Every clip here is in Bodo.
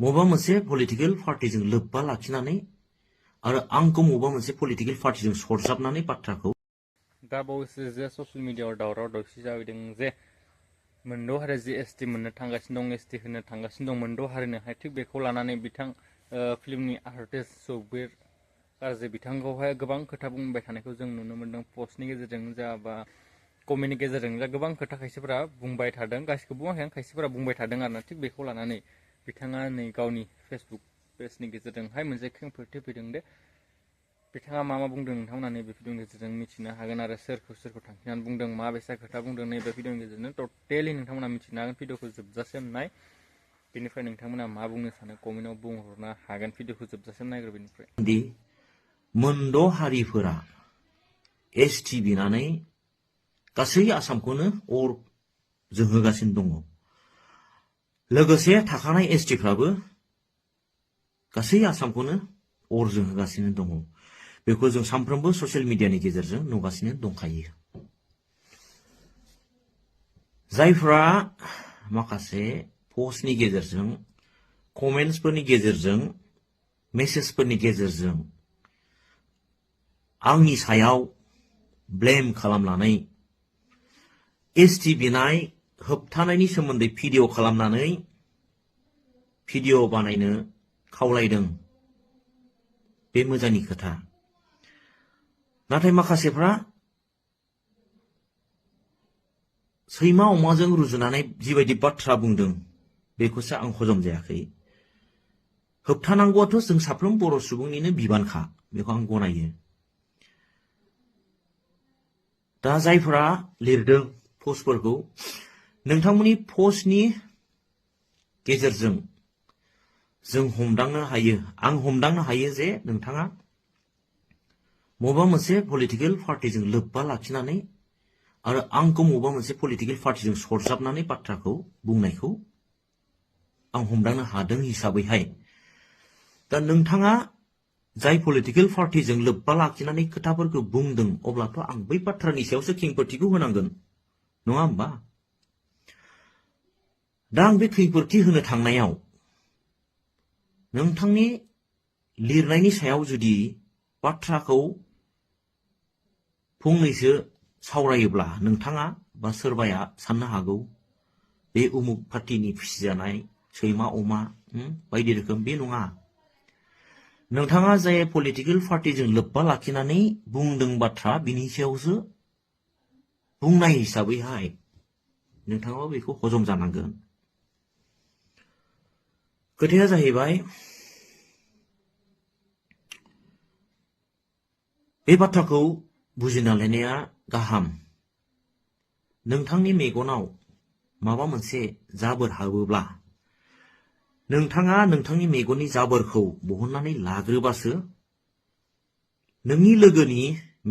मबा मोनसे पलिटिकल पार्टीजों लोब्बा लाखिनानै आरो आंखौ मबा मोनसे पलिटिकल पार्टीजों सरजाबनानै बाथ्राखौ दा बावैसो जे ससियेल मिडियायाव दावराव दावसि जादों जे मोनद' हारि GST मोननो थांगासिनो दं, ST होनो थांगासिनो दं मोनद' हारिनोहाय, थिग बेखौ लानानै बिथां फिल्मनि आर्टिस्ट सौबिर गारजे बिथांखौहाय गोबां खोथा बुंबाय थानायखौ जों नुनो मोन्दों। पस्टनि गेजेरजों जा बा कमेन्टनि गेजेरजों जा गोबां खोथा खायसेफोरा बुंबाय थादों, गासिखौबो बुङाखै आं, खायसेफोरा बुंबाय थादों आरोना। थिग बेखौ लानानै बिथाङा नै गावनि फेसबुक पेजनि गेजेरजोंहाय मोनसे खेंफोरथि फैदों दे बिथाङा मा बुंदों नोंथांमोना नैबे भिडिअनि गेजेरजों मिथिनो हागोन आरो सोरखौ थांखिनानै बुंदों, मा बेसा खोथा बुंदों नैबे भिडिअनि गेजेरजों टटेलि नोंथांमोना मिथिनो हागोन। भिडिअखौ जोबजासिम नाय, बेनिफ्राय नोंथांमोना मा बुंनो सानो कमेन्टआव बुंहरनो हागोन। भिडिअखौ जोबजासिम नायग्रो बेनिफ्राय। दि मोनद' हारिफोरा ST बिनानै गासै आसामखौनो अर जोंहोगासिनो दङ। लोगोसे थाखानाय STफ्राबो गासै आसामखौनो अर जोंहोगासिनो दङ। बेखौ जों सानफ्रोमबो ससियेल मिडियानि गेजेरजों नुगासिनो दंखायो। जायफ्रा माखासे पस्टनि गेजेरजों, कमेन्ट्सफोरनि गेजेरजों, मेसेजफोरनि गेजेरजों आंनि सायाव ब्लेम खालामनानै ST बिनाय होबथानायनि सोमोन्दै भिडिअ खालामनानै भिडिअ बानायनो खावलायदों, बे मोजांनि खोथा। नाथाय माखासेफ्रा सैमा अमाजों रुजुनानै जिबायदि बाथ्रा बुंदों बेखौसो आं हजम जायाखै। होबथानांगौआथ' जों साफ्रोम बर' सुबुंनिनो बिबानखा, बेखौ आं गनायो। दा जायफोरा लिरदों पस्टफोरखौ, नोंथांमोननि पस्टनि गेजेरजों जों हमदांनो हायो, आं हमदांनो हायो जे नोंथाङा मबा मोनसे पलिटिकल पार्टीजों लोब्बा लाखिनानै आरो आंखौ मबा मोनसे पलिटिकल पार्टीजों सरजाबनानै बाथ्राखौ बुंनायखौ आं हमदांनो हादों हिसाबैहाय, दा नोंथाङा जाय पलिटिकल पार्टीजों लोब्बा लाखिनानै खोथाफोरखौ बुंदों, अब्लाथ' आं बै बाथ्रानि सायावसो खेंफोरथिखौ होनांगोन, नङा होमबा? दा आं बे खेंफोरथि होनो थांनायाव नोंथांनि लिरनायनि सायाव जुदि बाथ्राखौ फंनैसो सावरायोब्ला नोंथाङा बा सोरबाया साननो हागौ बे उमुक पार्टीनि फिसिजानाय सैमा अमा बायदि रोखोम। बे नङा। नोंथाङा जाय पलिटिकल पार्टीजों लोब्बा लाखिनानै बुंदों बाथ्रा, बिनि सायावसो बुंनाय हिसाबैहाय नोंथाङा बेखौ हजम जानांगोन। खोथाया जाहैबाय बे बाथ्राखौ बुजिना लानाया गाहाम। नोंथांनि मेगनाव माबा मोनसे जाबोर हाबोब्ला नोंथाङा नोंथांनि मेगननि जाबोरखौ बहननानै लाग्रोबासो नोंनि लोगोनि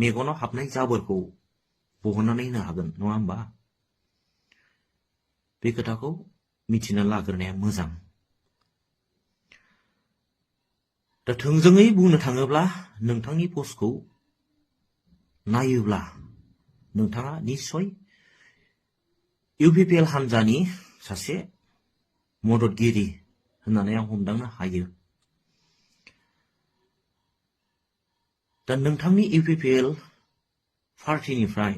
मेगनाव हाबनाय जाबोरखौ बहननानै होनो हागोन, नङा होमबा? बे खोथाखौ मिथिना लाग्रोनाया मोजां। दा थोंजोङै बुंनो थाङोब्ला नोंथांनि पस्टखौ नायोब्ला नोंथाङा निस्सय UPPL हान्जानि सासे मददगिरि होननानै आं हमदांनो हायो। दा नोंथांनि UPPL पार्टीनिफ्राय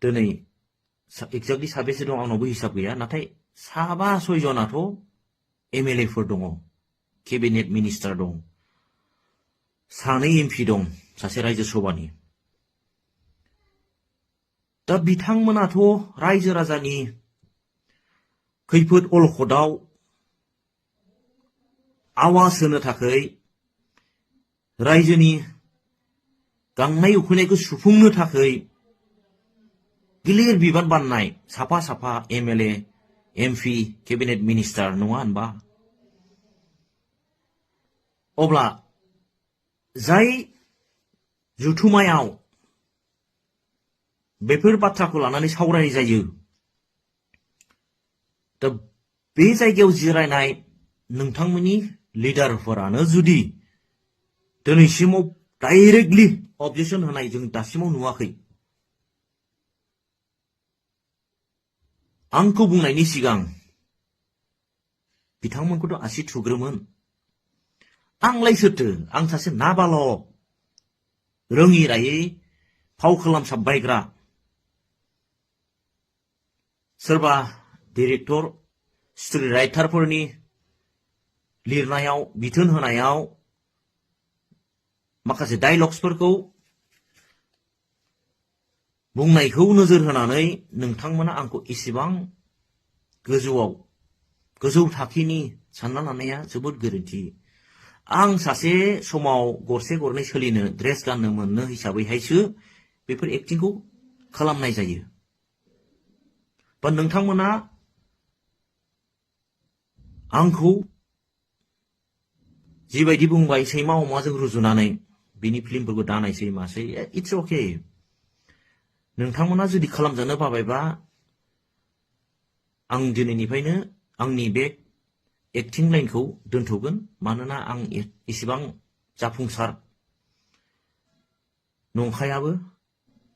दिनै एक्जेक्टलि साबेसे दं आंनावबो हिसाब गैया, नाथाय 7-6 जनाथ' MLAफोर दङ, केबिनेट मिनिस्टार दं, 2 MP दं, सासे रायजो सभानि। दा बिथांमोनाथ' रायजो राजानि खैफोद अलखदाव आवाज होनो थाखाय, रायजोनि गांनाय उखैनायखौ सुफुंनो थाखाय गिलिर बिबान बाननाय साफा साफा MLA, MP, केबिनेट मिनिस्टार, नङा होनबा? अब्ला जाय जुथुमायाव बेफोर बाथ्राखौ लानानै सावरायनाय जायो, दा बे जायगायाव जिरायनाय नोंथांमोननि लिडारफोरानो जुदि दिनैसिमाव डाइरेक्टलि अबजेक्शन होनाय जों दासिमाव नुवाखै, आंखौ बुंनायनि सिगां बिथांमोनखौथ' आसि थुग्रोमोन। आंलाय सोरथो? आं सासे नाबालक, रोङि रायै फाव खालामसाबबायग्रा। सोरबा डिरेक्टर, स्ट'रि राइटारफोरनि लिरनायाव, बिथोन होनायाव माखासे डायलग्सफोरखौ बुंनायखौ नोजोर होनानै नोंथांमोना आंखौ इसेबां गोजौ थाखोनि सानना लानाया जोबोद गोरोन्थि। आं सासे समाव गरसे गरनै सोलिनो ड्रेस गाननो मोननो हिसाबैहायसो बेफोर एक्टिंखौ खालामनाय जायो। बा नोंथांमोना आंखौ जिबायदि बुंबाय सैमा अमाजों रुजुनानै बिनि फिल्मफोरखौ दानायसै मासै, इट्स अके। नोंथांमोना जुदि खालामजानो बाबायबा आं दिनैनिफ्रायनो आंनि बे एक्टिं लाइनखौ दोनथ'गोन। मानोना आं एसेबां जाफुंसार नंखायाबो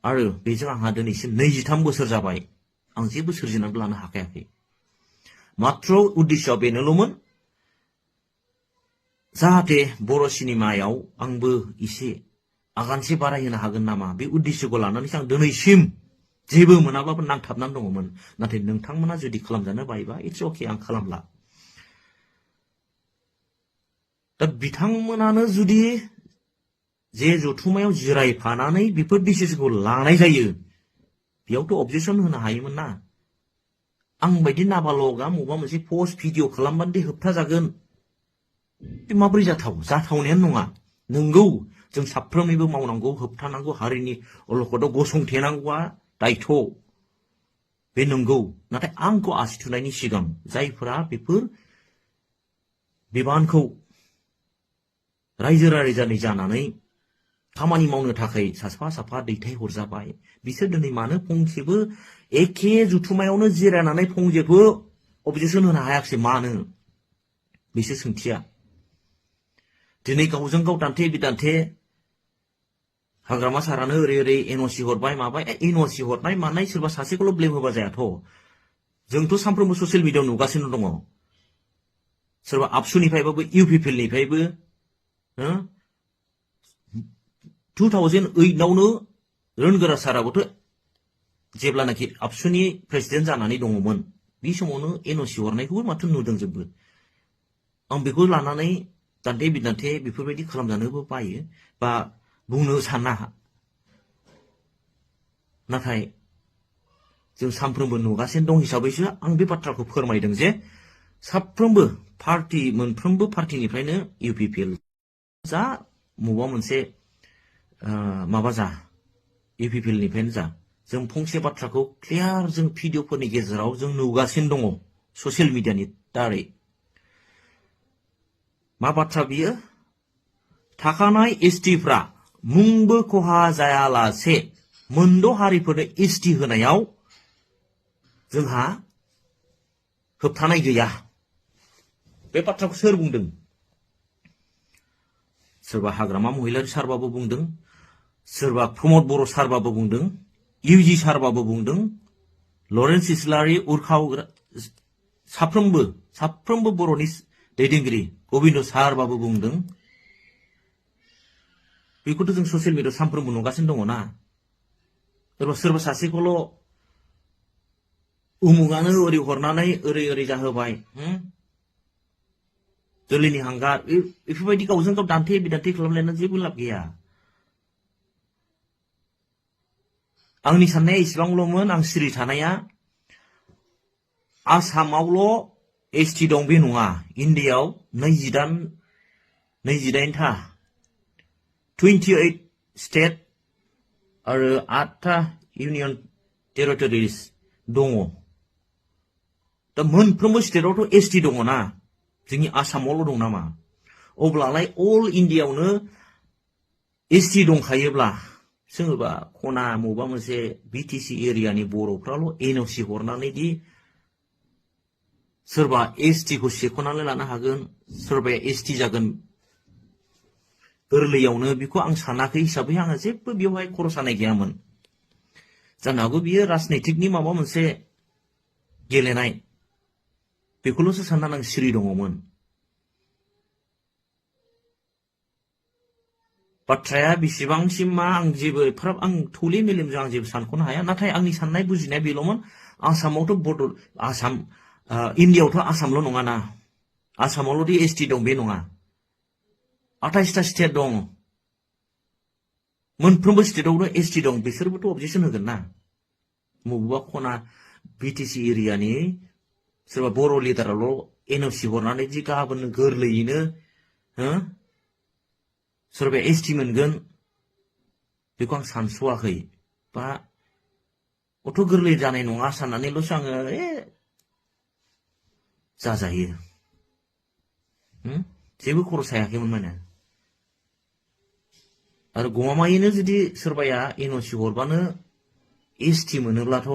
आरो बेजों आंहा दिनैसिम 23 बोसोर जाबाय। आं जेबो सोरजिनानै लानो हाखायाखै। मात्र उद्देश्यआ बेनोल'मोन जाहाथे बर' सिनेमायाव आंबो एसे आगानसे बारायहोनो हागोन नामा, बे उद्देश्यखौ लानानैसो आं दिनैसिम जेबो मोनाब्लाबो नांथाबनानै दङमोन। नाथाय नोंथांमोना जुदि खालामजानो बायोबा इट्स अके, आं खालामला। दा बिथांमोनानो जुदि जे जथुमायाव जिरायफानानै बेफोर डिसिसनखौ लानाय जायो, बेयावथ' अबजेक्सन होनो हायोमोन ना। आं बायदि नाबालगा मबा मोनसे पस्ट भिडिअ खालामबानो दे होबथा जागोन, बे माबोरै जाथावनायानो नङा। नोंगौ, जों साफ्रोमनिबो मावनांगौ, होबथानांगौ, हारिनि अलखदाव गसंथेनांगौआ दायथ', बे नंगौ। नाथाय आंखौ आसि थुनायनि सिगां जायफोरा बेफोर बिबानखौ रायजो राजानि जानानै खामानि मावनो थाखाय साफा साफा दैथाय हरजाबाय, बिसोर दिनै मानो फंसेबो एखे जुथुमायावनो जिरायनानै फंसेबो अबजेक्सन होनो हायाखिसै? मानो? बिसोर सोंथिया। दिनै गावजों गाव दान्थे बिदान्थे हाग्रामा सारानो ओरै ओरै एनअसि हरबाय माबाय। एनअसि हरनाय मानाय सोरबा सासेखौल' ब्लेम होबा जायाथ'। जोंथ' सानफ्रोमबो ससियेल मिडियाआव नुगासिनो दङ। सोरबा आबसुनिफ्रायबाबो इउपिपिएलनिफ्रायबो 2008आवनो रोनगोरा साराबोथ' जेब्लानाखि आबसुनि प्रेसिडेन्ट जानानै दङमोन, बे समावनो एनअसि हरनायखौबो माथो नुदों जोंबो। आं बेखौ लानानै दान्थे बिदान्थे बेफोरबायदि खालामजानोबो बायो बा बुंनो साना। नाथाय जों सानफ्रोमबो नुगासिनो दं हिसाबैसो आं बे बाथ्राखौ फोरमायदों जे साफ्रोमबो मोनफ्रोमबो पार्टिनिफ्रायनो इउपिपिएल जा मबा मोनसे माबा जा इउपिपिएलनिफ्रायनो जा, जों फंसे बाथ्राखौ क्लियार जों भिडिअफोरनि गेजेराव जों नुगासिनो दङ ससियेल मिडियानि दारै। मा बाथ्रा बियो? थाखानाय एसटिफ्रा मुंबो खहा जायालासे मोनद' हारिफोरनो एसटि होनायाव जोंहा होबथानाय गैया। बे बाथ्राखौ सोर बुंदों? सोरबा हाग्रामा महिलारि सारबाबो बुंदों, सोरबा प्रमद बर' सारबाबो बुंदों, इउजि सारबाबो बुंदों, लरेन्स इस्लारि, उर्खाव, साफ्रोमबो बर'नि दैदेनगिरि गबिन्द सारबाबो बुंदों। बेखौथ' जों ससियेल मिडियाआव सानफ्रोमबो नुगासिनो दङ ना। सोरबा सासेखौल' उमुगानो ओरै हरनानै ओरै ओरै जाहोबाय, जोलैनि हांगार, बेफोरबायदि गावजों गाव दान्थे बिदान्थे खालामलायनानै जेबो लाब गैया। आंनि साननाया इसेबांल'मोन, आं सिरि थानाया आसामावल' एसटि दं बे नङा। इन्डियाआव 28था 28 स्टेट आरो 8था इउनियन टेरिटरिस दङ। दा मोनफ्रोमबो स्टेटआवथ' एसटि दङ ना, जोंनि आसामावल' दं नामा? अब्लालाय अल इन्डियाआवनो एसटि दंखायोब्ला सोरबा खना मबा मोनसे बिटिसि एरियानि बर'फ्राल' एनअसि हरनानै दि सोरबा एसटिखौ सेख'नानै लानो हागोन, सोरबाया एसटि जागोन गोरलैयावनो, बेखौ आं सानाखै हिसाबै आङो जेबो बेवहाय खर' सानाय गैयामोन। जानो हागौ बियो राजनितिकनि माबा मोनसे गेलेनाय, बेखौल'सो सानना आं सिरि दङमोन। बाथ्राया बेसेबांसिम मा आं जेबो एफाराब आं थौले मेलेमजों आं जेबो सानख'नो हाया। नाथाय आंनि साननाय बुजिनाया बेल'मोन, आसामावथ' आसाम इण्डियाआवथ' आसामल' नङाना, आसामावल'दि एसटि दं बे नङा, 28टा स्टेट दं, मोनफ्रोमबो स्टेटआवनो एसटि दं, बिसोरबोथ' अबजेक्सन होगोन ना। बबेबा खना बिटिसि एरियानि सोरबा बर' लिडाराल' एनअसि हरनानै दि गाबोन गोरलैयैनो सोरबा एसटि मोनगोन बेखौ आं सानस'वाखै, बा अथ' गोरलै जानाय नङा साननानैल'सो आङो जाजायो जेबो खर' सायाखैमोन माने। आरो गमामायैनो जुदि सोरबाया एनअसि हरबानो एसटि मोनोब्लाथ'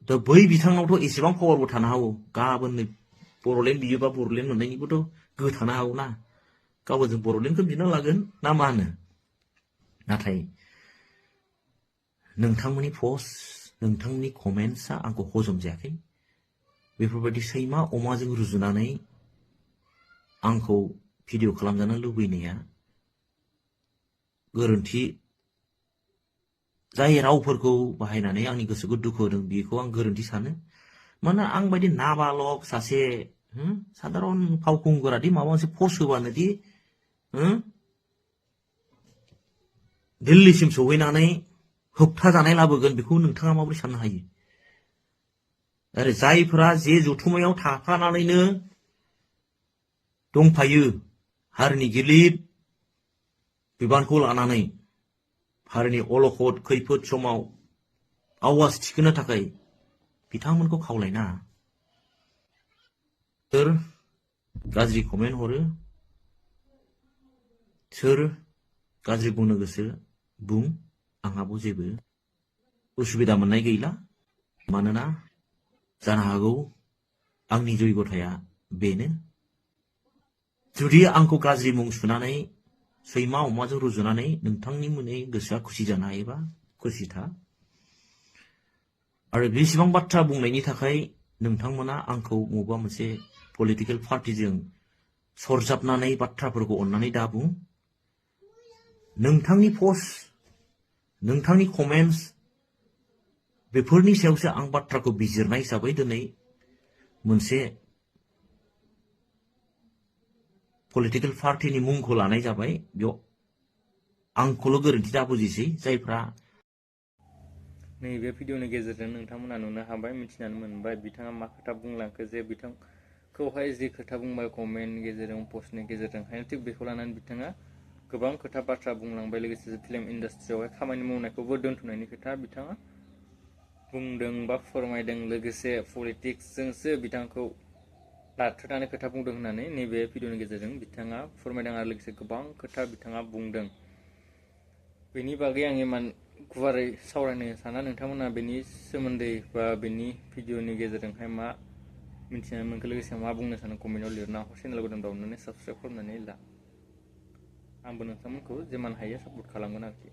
दा बै बिथांनावथ' एसेबां पावारबो थानो हागौ, गाबोन बर'लेण्ड बियोबा बर'लेण्ड मोननायनिबोथ' गोहो थानो हागौ ना, गाबोन जों बर'लेण्डखौ बिना लागोन ना मा होनो। नाथाय नोंथांमोननि पस्ट, नोंथांमोननि कमेन्ट्सआ आंखौ हजम जायाखै। बेफोरबायदि सैमा अमाजों रुजुनानै आंखौ भिडिअ खालामजानो लुबैनाया गोरोन्थि। जाय रावफोरखौ बाहायनानै आंनि गोसोखौ दुखु होदों बेखौ आं गोरोन्थि सानो। मानोना आं बायदि नाबालक सासे साधारन फावखुंगुरादि माबा मोनसे पस्ट होबानो दि दिल्लीसिम सौहैनानै होबथाजानाय लाबोगोन, बेखौ नोंथाङा माबोरै साननो हायो? आरो जायफोरा जे जथुमायाव थाफानानैनो दंफायो, हारिनि गिलिर बिबानखौ लानानै हारिनि अलखद खैफोद समाव आवाज थिखोनो थाखाय बिथांमोनखौ खावलायना सोर गाज्रि कमेन्ट हरो, सोर गाज्रि बुंनो गोसो बुं, आंहाबो जेबो उसुबिदा मोननाय गैला। मानोना जानो हागौ आंनि जयगथाया बेनो, जुदि आंखौ गाज्रि मुं सुनानै सैमा अमाजों रुजुनानै नोंथांनि मोननै गोसोआ खुसि जानो हायोबा खुसि था। आरो बेसेबां बाथ्रा बुंनायनि थाखाय नोंथांमोना आंखौ बबेबा मोनसे पलिटिकेल पार्टिजों सरजाबनानै बाथ्राफोरखौ अननानै दा बुं। नोंथांनि पस्ट, नोंथांनि कमेन्ट्स, बेफोरनि सायावसो आं बाथ्राखौ बिजिरनाय हिसाबै दिनै मोनसे पलिटिकेल पार्टिनि मुंखौ लानाय जाबाय। बेयाव आंखौल' गोरोन्थि दा बुजिसै। जायफ्रा नैबे भिडिअनि गेजेरजों नोंथांमोना नुनो हाबाय, मिथिनानै मोनबाय बिथाङा मा खोथा बुंलांखो, जे बिथांखौहाय जि खोथा बुंबाय कमेन्टनि गेजेरजों, पस्टनि गेजेरजोंहाय, थिग बेखौ लानानै बिथाङा गोबां खोथा बाथ्रा बुंलांबाय। लोगोसे फिल्म इन्डास्ट्रियावहाय खामानि मावनायखौबो दोनथ'नायनि खोथा बिथाङा बुंदों बा फोरमायदों। लोगोसे पलिटिक्सजोंसो बिथांखौ लाथ्रोनानै खोथा बुंदों होननानै नैबे भिडिअनि गेजेरजों बिथाङा फोरमायदों। आरो लोगोसे गोबां खोथा बिथाङा बुंदों। बेनि बागै आं इमान गुवारै सावरायनो साना, नोंथांमोना बेनि सोमोन्दै बा बेनि भिडिअनि गेजेरजोंहाय मा मिथिनो मोनखो, लोगोसे मा बुंनो सानो कमेन्टआव लिरना हर। चेनेलखौ अननानै साबस्क्राइब खालामनानै ला। आंबो नोंथांमोनखौ जेमान हायो सापर्ट खालामगोन आरोखि।